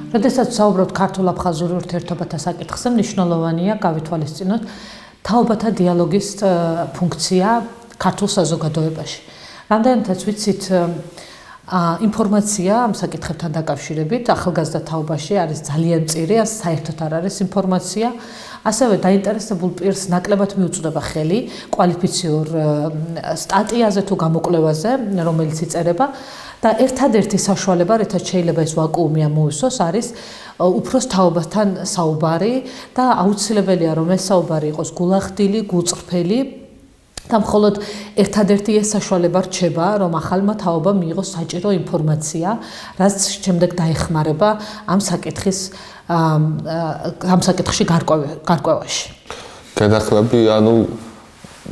როდესაც საუბრობთ ქართულ-აფხაზურ ურთიერთობათა საკითხზე, მნიშვნელოვანია გავითვალისწინოთ თაობათა დიალოგის ფუნქცია ქართულ საზოგადოებაში. რამდენადაც ვიცით, ინფორმაცია ამ საკითხებთან დაკავშირებით ახალგაზრდა თაობაში არის ძალიან მწირი, საერთოდ არ არის ინფორმაცია. ასევე დაინტერესებულ პირს ნაკლებად მიუწვდება ხელი კვალიფიციურ სტატიაზე თუ გამოკვლევაზე, რომელიც იწერება. და ერთადერთი საშუალება, რითაც შეიძლება ეს ვაკუუმი ამოივსოს, არის უფროს თაობასთან საუბარი და აუცილებელია, რომ ეს საუბარი იყოს გულახდილი, გულწრფელი და მხოლოდ ერთადერთი ეს საშუალება რჩება, რომ ახალმა თაობამ მიიღოს საჭირო ინფორმაცია, რაც შემდეგ დაეხმარება ამ საკითხში გარკვევაში. გადახრები,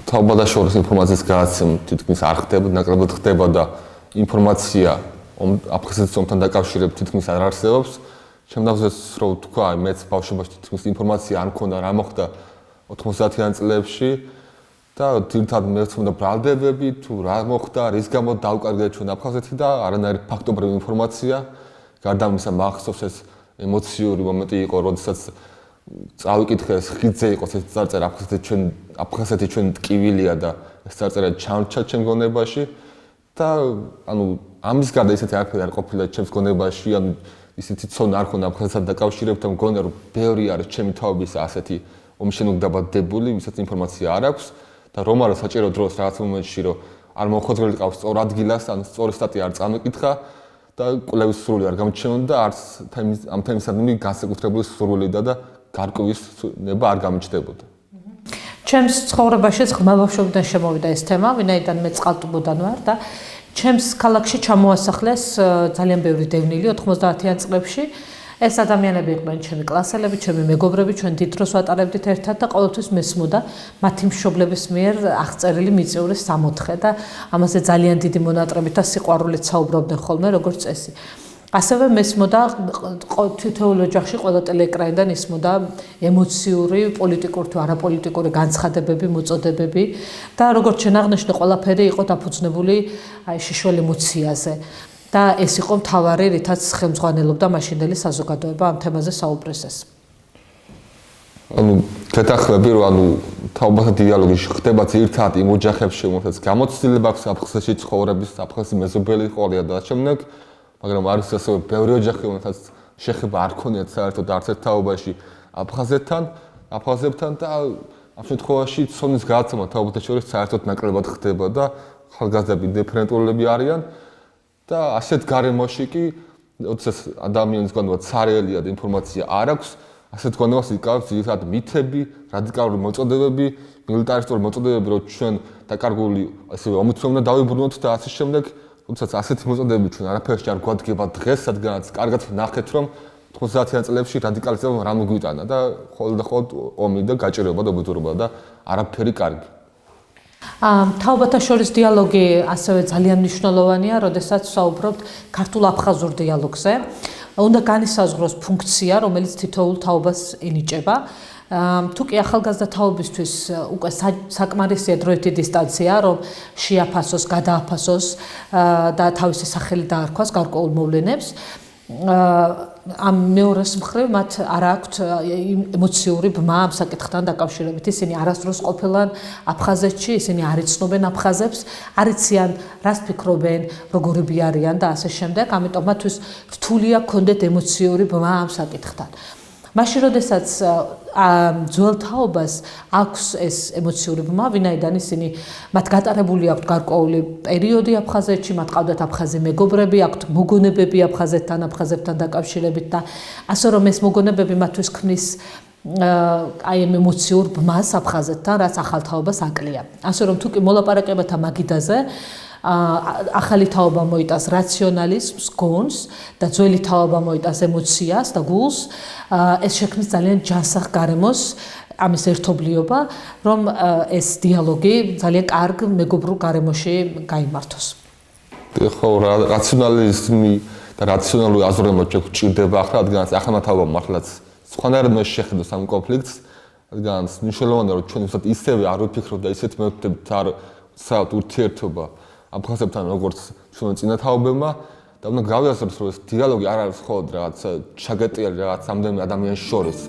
თაობათა შორის ინფორმაციის გადაცემა თითქმის არ ხდება, ნაკლებად ხდება და ინფორმაცია აფხაზეთის ომთან დაკავშირებით თითქმის არ არსებობს. შემდგომშიც რო ვთქვა, მეც ბავშვობაში თითქმის ინფორმაცია არ მქონდა რა მოხდა 90-იან წლებში და ძირითადად მეცნობდა ბრალდებები თუ რა მოხდა, რის გამო დაუკარგდა ჩვენ აფხაზეთი და არანაირი ფაქტობრივი ინფორმაცია. გარდა ამისა მახსოვს ეს ემოციური მომენტი იყო, როდესაც წავიკითხე ეს ხიძე იყო ეს წარწერა აფხაზეთი ჩვენ ტკივილია და ეს წარწერა ჩამრჩა ჩემ გონებაში. და ამის გარდა ისეთი არაფერი არ ყოფილა ჩემს გონებაში, ისეთი ცოდნა არ ქონდა აფხაზეთთან დაკავშირებით და მგონია რომ ბევრი არის ჩემი თაობის ასეთი ომშენუგ დაბადებული, ვისაც ინფორმაცია არ აქვს და რომ არა საჭირო დროს რაღაც მომენტში რომ არ მოხოძრელი ყავს სწორ ადგილას, სწორი სტატია არ წამეკითხა და კვლევის სურვილი არ გამჩნეოდა, არც ამ თემისადმი განსაკუთრებული სურვილი და გარკვევის ნება არ გამიჩნდებოდა. ჩემს ცხოვრებაშიც ღრმა ბავშვობიდან შემოვიდა ეს თემა, ვინაიდან მე წყალტუბოდან ვარ და ჩემს ქალაქში ჩამოასახლეს ძალიან ბევრი დევნილი 90-იან წლებში. ეს ადამიანები იყვნენ ჩემი კლასელები, ჩემი მეგობრები, ჩვენ დიდ დროს ვატარებდით ერთად და ყოველთვის მესმოდა მათი მშობლების მიერ აღწერილი მიწიური სამოთხე და ამაზე ძალიან დიდი მონატრებით და სიყვარულით საუბრობდნენ ხოლმე როგორც წესი. ასევე მესმოდა თითოეულ ოჯახში ყველა ტელეეკრანიდან ისმოდა ემოციური, პოლიტიკური თუ არაპოლიტიკური განცხადებები, მოწოდებები და როგორც შენ აღნიშნე, ყველაფერი იყო დაფუძნებული შიშველ ემოციაზე. და ეს იყო მთავარი, რითაც ხელმძღვანელობდა მაშინდელი საზოგადოება ამ თემაზე საუბრეს ეს. გადახრები, რომ თაობათა დიალოგი ხდება ძირითადად იმ ოჯახებში, რომელთაც გამოცდილება აქვს აფხაზეთში ცხოვრების, აფხაზი მეზობელი ყოლია და შემდეგ, მაგრამ არის ასევე ბევრი ოჯახი, რომელთაც შეხება არ ქონიათ საერთოდ არც ერთ თაობაში აფხაზებთან და ამ შემთხვევაში ცოდნის გადაცემა თაობათა შორის საერთოდ ნაკლებად ხდება და ხალხგაზრდები დიფერენტულები არიან. და ასეთ გარემოში კი, როდესაც ადამიანის გონება ცარიელია და ინფორმაცია არ აქვს, ასეთ გონებას იკავებს ძირითადად მითები, რადიკალური მოწოდებები, მილიტარისტული მოწოდებები, რომ ჩვენ დაკარგული ასევე ომით უნდა დავიბრუნოთ და ასე შემდეგ, როდესაც ასეთი მოწოდებები ჩვენ არაფერში არ გვადგება დღეს, სადგანაც კარგად ვნახეთ, რომ 90-იან წლებში რადიკალიზება რა მოგვიტანა და მხოლოდ ომი და გაჭირვება და უბედურება და არაფერი კარგი. თაობათა შორის დიალოგი ასევე ძალიან მნიშვნელოვანია, როდესაც ვსაუბრობთ ქართულ-აფხაზურ დიალოგზე. უნდა განისაზღვროს ფუნქცია, რომელიც თითოეულ თაობას ენიჭება. თუ კი ახალგაზრდა თაობისთვის უკვე საკმარისია დროითი დისტანცია, რომ შეაფასოს, გადააფასოს და თავისი სახელი დაარქვას გარკვეულ მოვლენებს. ამ მეორეს მხრივ მათ არ აქვთ ემოციური ბმა ამ საკითხთან დაკავშირებით. ისინი არასდროს ყოფილან აფხაზეთში, ისინი არ იცნობენ აფხაზებს, არ იციან რას ფიქრობენ, როგორები არიან და ასე შემდეგ. ამიტომ მათთვის რთულია გქონდეთ ემოციური ბმა ამ საკითხთან. მაშინ როდესაც ძველ თაობას აქვს ეს ემოციური ბმა, ვინაიდან ისინი მათ გატარებული აქვთ გარკვეული პერიოდი აფხაზეთში, მათ ყავდათ აფხაზი მეგობრები, აქვთ მოგონებები აფხაზებთან დაკავშირებით და ასე რომ ეს მოგონებები მათთვის ქმნის აი ამ ემოციურ ბმას აფხაზეთთან, რაც ახალ თაობას აკლია. ასე რომ თუ კი მოლაპარაკებათა მაგიდაზე ახალი თაობა მოიტანს რაციონალიზმს, გონს და ძველი თაობა მოიტანს ემოციას და გულს, ეს შექმნის ძალიან ჯანსაღ გარემოს ამის ერთობლიობა, რომ ეს დიალოგი ძალიან კარგ მეგობრულ გარემოში გაიმართოს. ხო, რაციონალიზმი და რაციონალური აზროვნება გვჭირდება ახლა, რადგანაც ახალმა თაობამ მართლაც სხვანაირად უნდა შეხედოს ამ კონფლიქტს, რადგანაც მნიშვნელოვანია, რომ ჩვენ ისევე არ ვიფიქროთ და ისეთ მეთოდებით არ ვცავთ ურთიერთობა აფხაზებთან როგორც ჩვენ წინათაობებმა და უნდა გავიაზროთ, რომ ეს დიალოგი არ არის მხოლოდ რაღაც ჩაგეტიალი რაღაც ამდენი ადამიანის შორის.